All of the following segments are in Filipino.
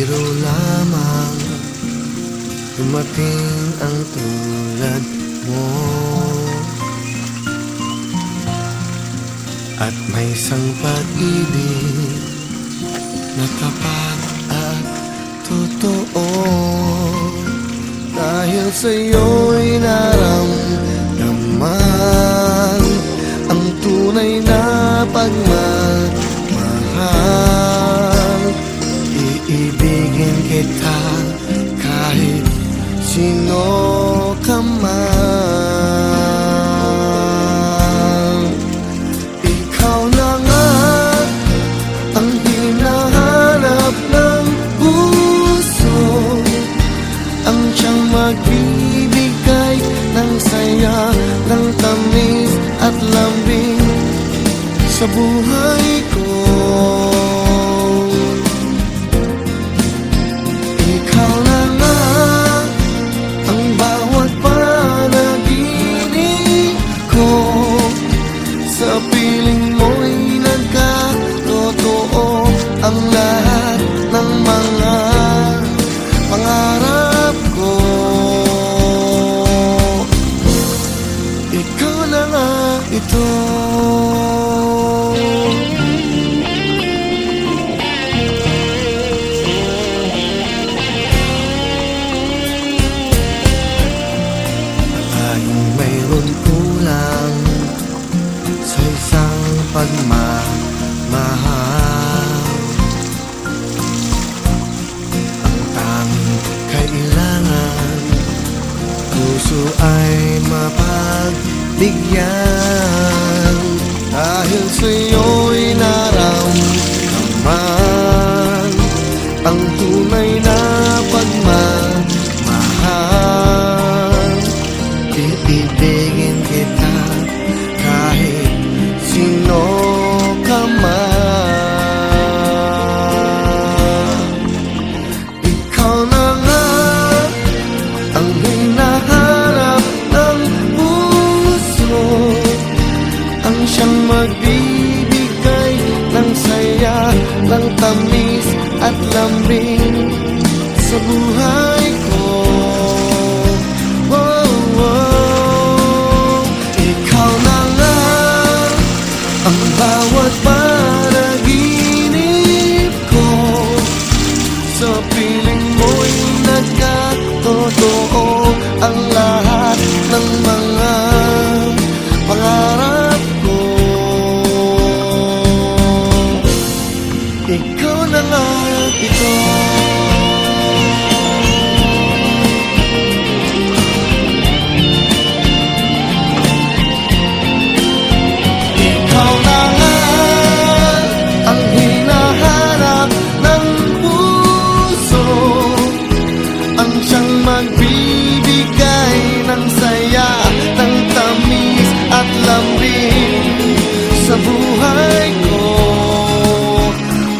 biro lamang dumating ang tulad mo. At may isang pag-ibig na tapat at totoo. Dahil sa'yo'y naramdaman ang tunay na pagmamahal. Iibigin kita kahit sino ka man. Ikaw na nga ang hinahanap ng puso, ang siyang magbibigay ng saya, ng tamis at lambing sa buhay ko. Ikaw na nga ang bawat panaginip ko, sa piling mo'y nagkatotoo ang lahat ng mga pangarap ko. Ikaw na nga ito. Mayroon kulang sa isang pagmamahal. Ang tanging kailangan, puso ay mapagbigyan. Dahil sa'yo'y naramdaman ang tunay na pagmamahal. Iibigin kita kahit sino ka man. Ikaw na nga ang hinahanap ng puso, ang siyang magbibigay ng saya, ng tamis at lambing sa buhay ko. Ang bawat panaginip ko, sa piling mo'y nagkatotoo ang lahat ng mga pangarap ko. Ikaw na nga ito. Magbibigay ng saya, ng tamis at lambing sa buhay ko.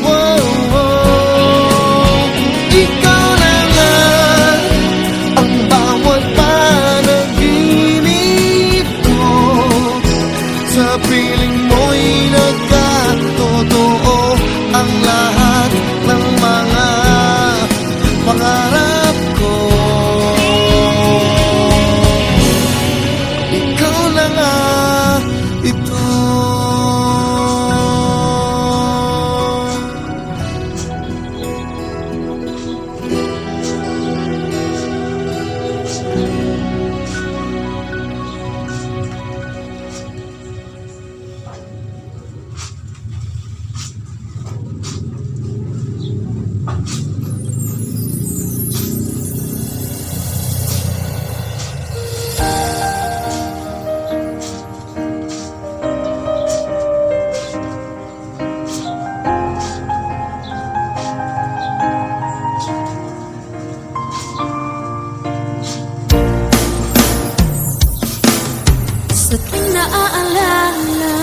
Wow, wow. Ikaw na nga ang bawat panaginip ko, sa piling mo'y nagkatotoo ang lahat ng mga pangarap ko. Ikaw na nga ito. Sa tuwing naaalala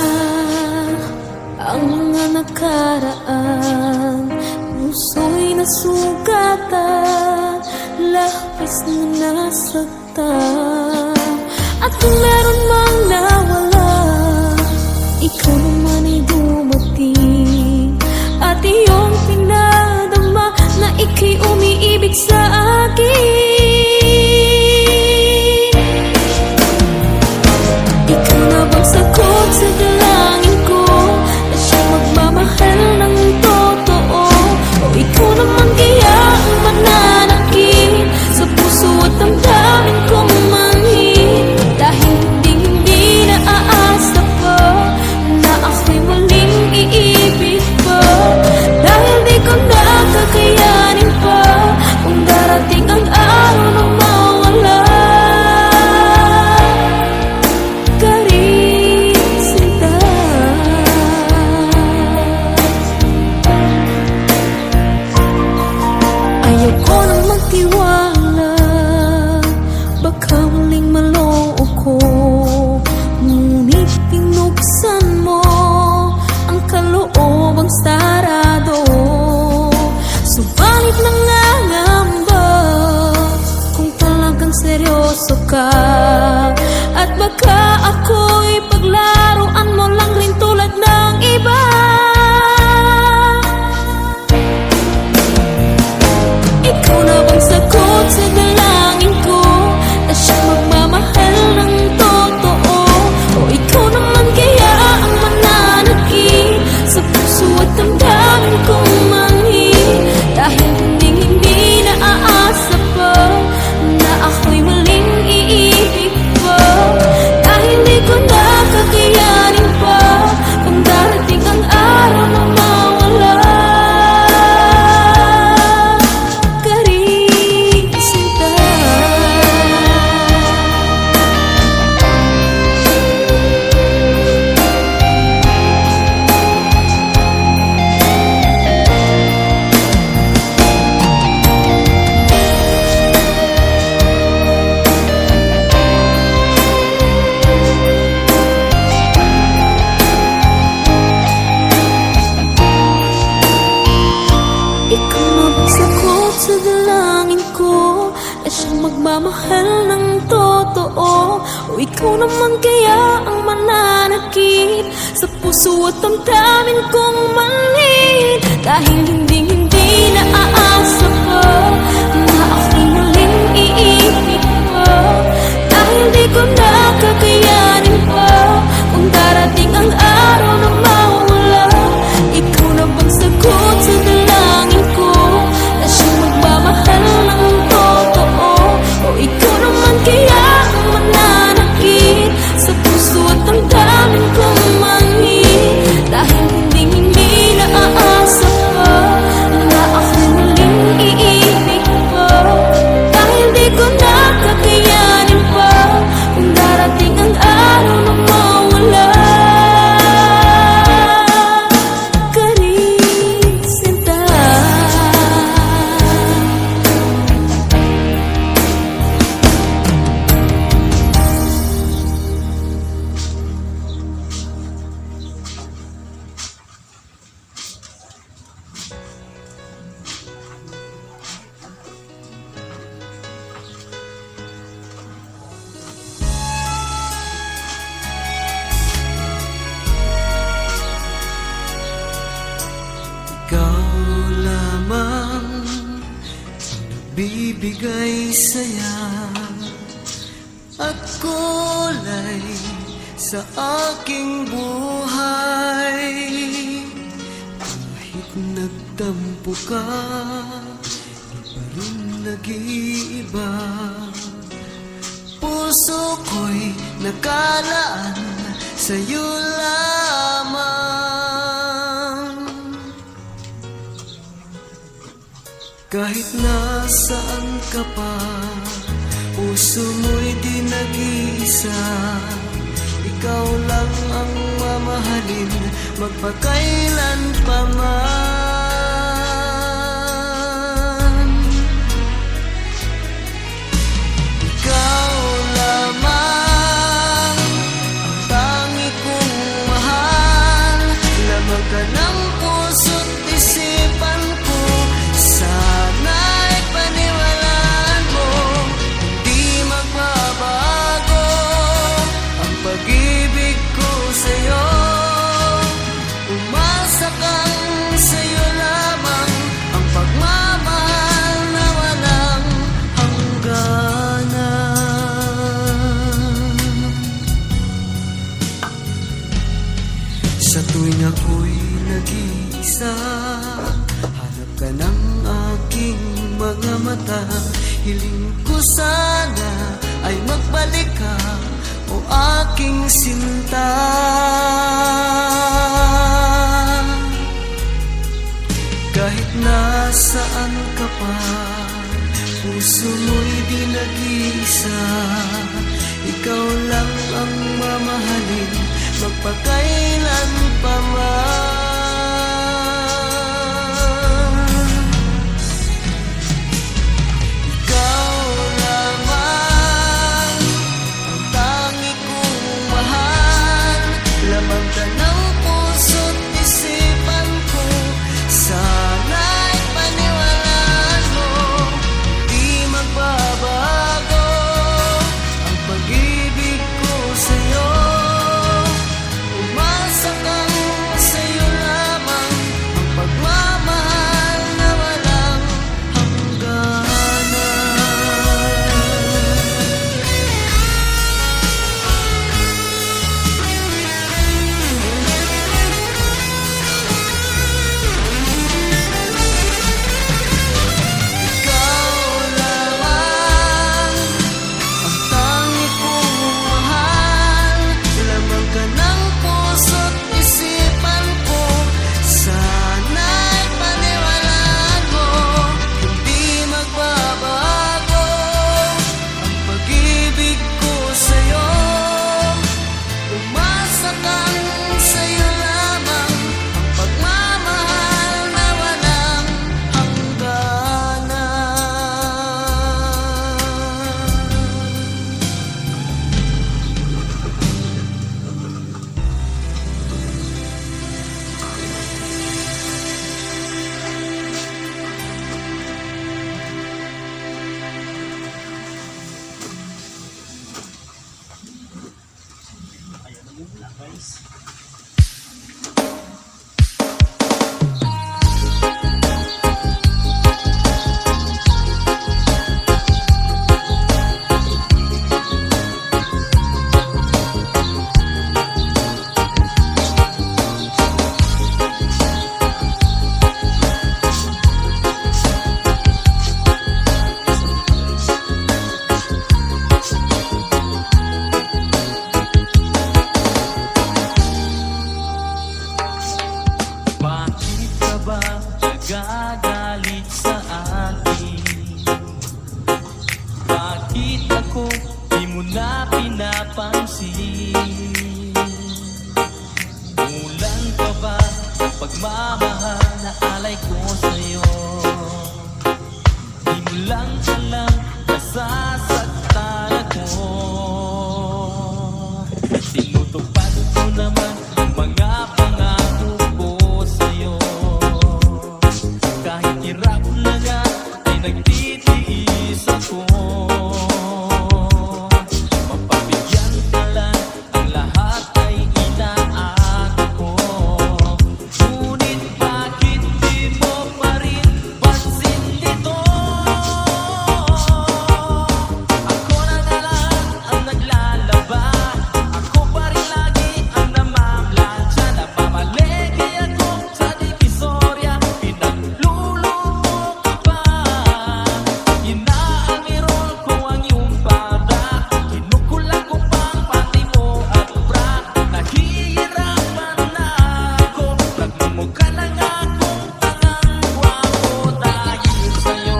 ang mga nakaraan, puso'y nasugatan, labis na nasaktan. At kung meron mang nawala, ikaw naman ay dumating, at iyong pinadama na ika'y ka. At baka ako'y paglaruan mo lang rin tulad ng iba. Ikaw na bang sagot sa dalangin ko, na siyang magmamahal ng totoo? O ikaw naman kaya ang mananakit sa puso at damdamin kong manhid? Dahil hindi naaasa pa na ako'y muling iibig pa. Dahil di ko na kakayanin pa kung darating ang araw na mawala ka rin, sinta. Ikaw na bang sagot sa dalangin ko, na siyang magmamahal ng totoo? O ikaw naman kaya ang mananakit sa puso at damdamin kong manhid? Dahil hindi naaasa pa na ako'y muling iibig pa. Dahil di ko na kakayanin pa kung darating ang araw na mawala. Ikaw na bang sagot sa dalangin ko, na siyang magmamahal ng totoo? O ikaw naman kaya ang mananakit sa puso at damdamin kong manhid? Dahil hindi naaasa pa na ako'y muling iibig pa. Dahil di ko na kakayanin pa kung darating ang araw na mawala ka rin, sinta. Ikaw lamang ang nagbibigay saya at kulay sa aking buhay. Kahit nagtampo ka, di pa rin nag-iiba. Puso ko'y nakalaan sa'yo lamang. Kahit nasaan ka pa, puso mo'y di nag-iisa. Ikaw lang ang mamahalin, magpakailan pa man. Ikaw lamang ang tangi kong mahal, lamang ka ng puso't isipan ko. Sana'y paniwalaan mo, hindi magbabago ang pag-ibig ko sa'yo. Umasa kang sa'yo lamang ang pagmamahal na walang hangganan. Sa tuwing ako'y nag-iisa, hanap ka ng aking mga mata. Hiling ko sana ay magbalik ka, o aking sinta. Kahit nasaan ka pa, puso mo'y di nag-iisa. Ikaw lang ang mamahalin, magpakailan pa man. Ikaw lamang ang tangi kong mahal, lamang ka ng puso't isipan ko. Sana'y paniwalaan mo, di magbabago Bakit ka ba nagagalit sa akin? Bakit ako di mo na pinapansin? Kulang pa ba ang pagmamahal na alay ko sa'yo? Di mo lang alam nasasaktan ako. Tinutupad ko naman ang mga pangako ko sa'yo. Kahit hirap na nga ay nagtitiis ako. Mapabigyan ka lang, ang lahat ay inaako ko. Ngunit bakit di mo pa rin pansin dito? Ako na lang ang naglalaba, ako pa rin lagi ang namamlansya. Napapaligay ako sa divisorya, pinagluluto ka pa. Inaangirol ko ang iyong pada, kinukulang ko pang pati mo at bra. Nahihirapan na ako, nagmumukha na nga akong tangang gwapo dahil sa'yo.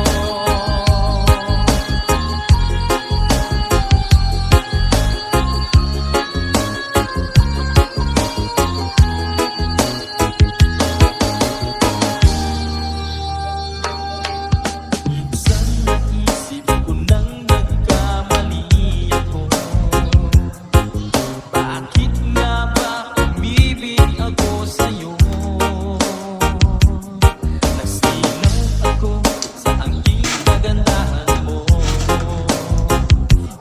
Minsan naisip ko nang nagkamali ako. Bakit nga ba umibig ako sa'yo? Nasinaw ako sa angking kagandahan mo.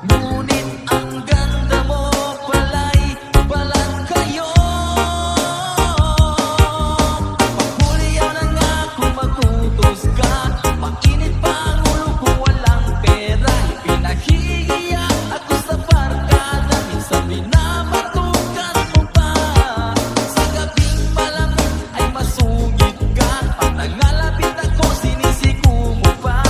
Ngunit ang ganda mo pala'y balang kayo. Paghulyaw na nga kung magutos ka, mainit pa ang ulo ko, walang pera. Pinahihiya ako sa barkada, minsan binabatukan mo pa. Sa gabing malamig ay masungit ka, pag nangalapit ako sinisiko mo pa.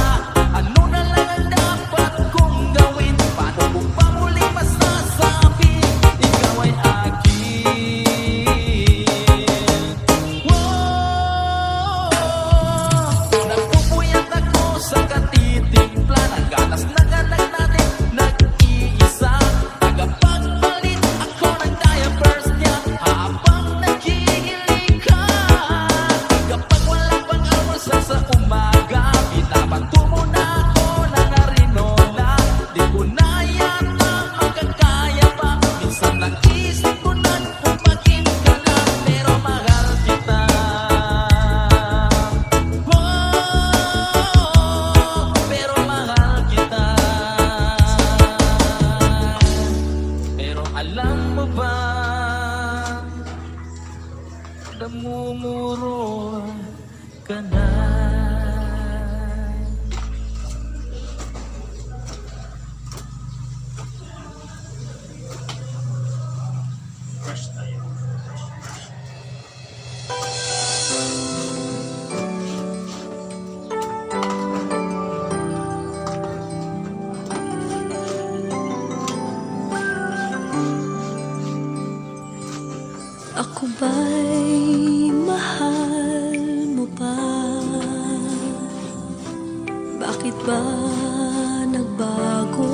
Ano na lang ang dapat kong gawin? Paano ko pa muli masasabi ikaw ay akin? Wow! Nagpupuyat ako sa katitimpla ng gatas na ganak natin nag-iisa. Tagapagpalit ako ng diapers niya habang naghihiling ka. Kapag wala pang almusal sa umaga, binabato mo na ako ng arinola. Di ko na yata makakaya pa, minsan naisip ko na umakin ka na, pero mahal kita. Pero mahal kita. Pero alam mo ba, namumuro ka na. Ako ba'y mahal mo pa? Bakit ba nagbago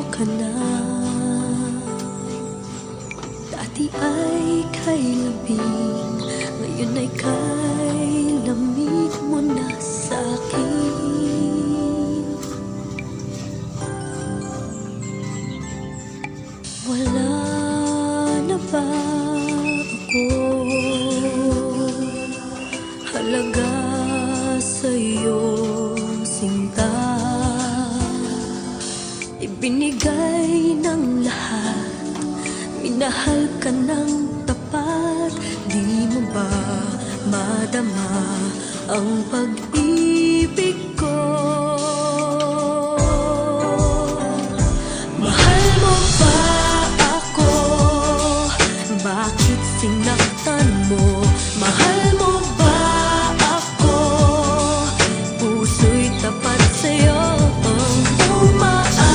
ka na? Dati ay kay labing, ngayon ay kay lamig mo na sa akin. Wala na ba ako halaga sa iyong sinta? Ibinigay ng lahat, minahal ka ng tapat. Di mo ba madama ang pag-ibig ko? Mahal mo ba ako? Bakit sinaktan mo? Mahal mo ba ako? Puso'y tapat sa'yo. Umaasa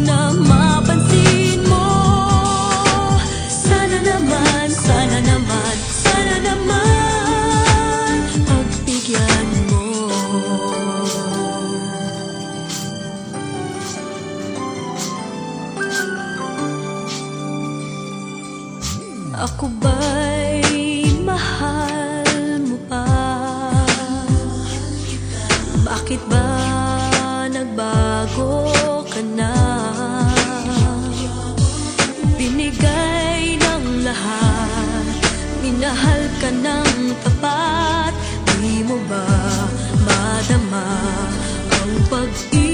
na mapansin mo. Sana naman, sana naman, sana naman pagbigyan mo. Ako ba'y mahal mo pa? Bakit ba nagbago ka na? Binigay ng lahat, minahal ka ng tapat. Di mo ba madama ang pag-ibig?